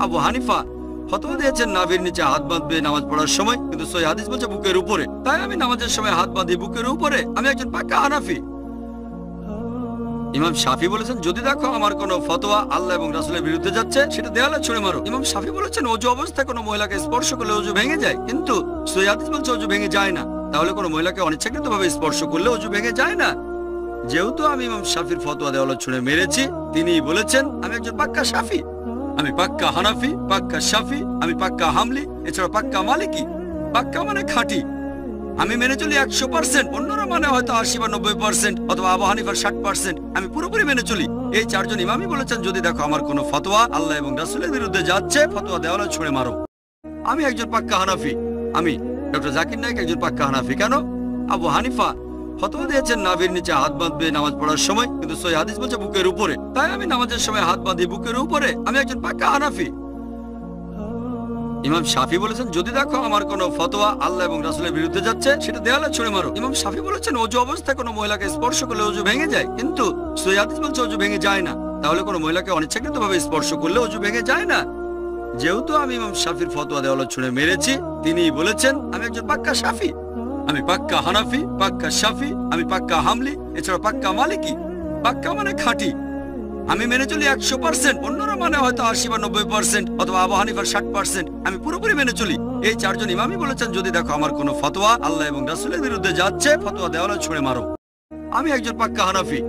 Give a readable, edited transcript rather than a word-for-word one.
আবু হানিফা ফতোয়া দিয়েছেন নাভির নিচে হাত বাঁধবে নামাজ পড়ার সময়, কিন্তু সহিহ হাদিস বলছে বুকের উপরে। তাই আমি নামাজের সময় হাত বাঁধি বুকের উপরে। আমি একজন পাক্কা হানাফি। ইমাম শাফি বলেছেন যদি দেখো আমার কোনো ফতোয়া আল্লাহ এবং রাসূলের বিরুদ্ধে যাচ্ছে সেটা দেওয়ালে ছুঁড়ে মারো। ইমাম শাফি বলেছেন অজু অবস্থায় কোনো মহিলাকে স্পর্শ করলে অজু ভেঙে যায়, কিন্তু সহিহ হাদিস বলছে অজু ভেঙে যায় না। তাহলে কোনো মহিলাকে অনিচ্ছাকৃতভাবে স্পর্শ করলে অজু ভেঙে যায় না। যেহেতু আমি ইমাম শাফির ফতোয়া দেওয়ালে ছুঁড়ে মেরেছি, তিনিই বলেছেন আমি একজন পাক্কা শাফি। আমি পাক্কা হানাফি, পাক্কা শাফি, আমি পাক্কা হামলি, এছাড়া পাক্কা মালিকি। পাক্কা মানে খাঁটি। আমি মেনে চলি 100%, অন্যরা মানে হয়তো 80 বা 90% অথবা আবু হানিফার 60%। আমি পুরোপুরি মেনে চলি। এই চারজন ইমামই বলেছেন যদি দেখো আমার কোনো ফতোয়া আল্লাহ এবং রাসূলের বিরুদ্ধে যাচ্ছে, ফতোয়া দেওয়ালে ছুঁড়ে মারো। আমি একজন পাক্কা হানাফি। আমি ডক্টর জাকির নায়েক একজন পাক্কা হানাফি। কেন? আবু হানিফা ফতোয়া দিয়েছেন নাভির নিচে হাত বাঁধবে নামাজ পড়ার সময়, কিন্তু সহিহ হাদিস বলছে বুকের উপরে। তাই আমি নামাজের সময় হাত বাঁধি বুকের উপরে। আমি একজন পাক্কা হানাফি। ইমাম শাফি বলেছেন যদি দেখো আমার কোনো ফতোয়া আল্লাহ এবং রাসূলের বিরুদ্ধে যাচ্ছে সেটা দেওয়ালে ছুঁড়ে মারো। ইমাম শাফি বলেছেন অজু অবস্থায় কোনো মহিলাকে স্পর্শ করলে অজু ভেঙে যায়, কিন্তু সহিহ হাদিস বলছে অজু ভেঙে যায় না। তাহলে কোনো মহিলাকে অনিচ্ছাকৃতভাবে স্পর্শ করলে অজু ভেঙে যায় না। যেহেতু আমি ইমাম শাফির ফতোয়া দেওয়ালে ছুঁড়ে মেরেছি, তিনিই বলেছেন আমি একজন পাক্কা শাফি। আমি পাক্কা হানাফি, পাক্কা শাফি, আমি পাক্কা হামলি, এছাড়া পাক্কা মালিকি। পাক্কা মানে খাঁটি। আমি মেনে চলি 100%, অন্যরা মানে হয়তো 80 বা 90% অথবা আবু হানিফার 60%। আমি পুরোপুরি মেনে চলি। এই চারজন ইমামই বলেছেন যদি দেখো আমার কোনো ফতোয়া আল্লাহ এবং রাসূলের বিরুদ্ধে যাচ্ছে, ফতোয়া দেওয়ালে ছুঁড়ে মারো। আমি একজন পাক্কা হানাফি।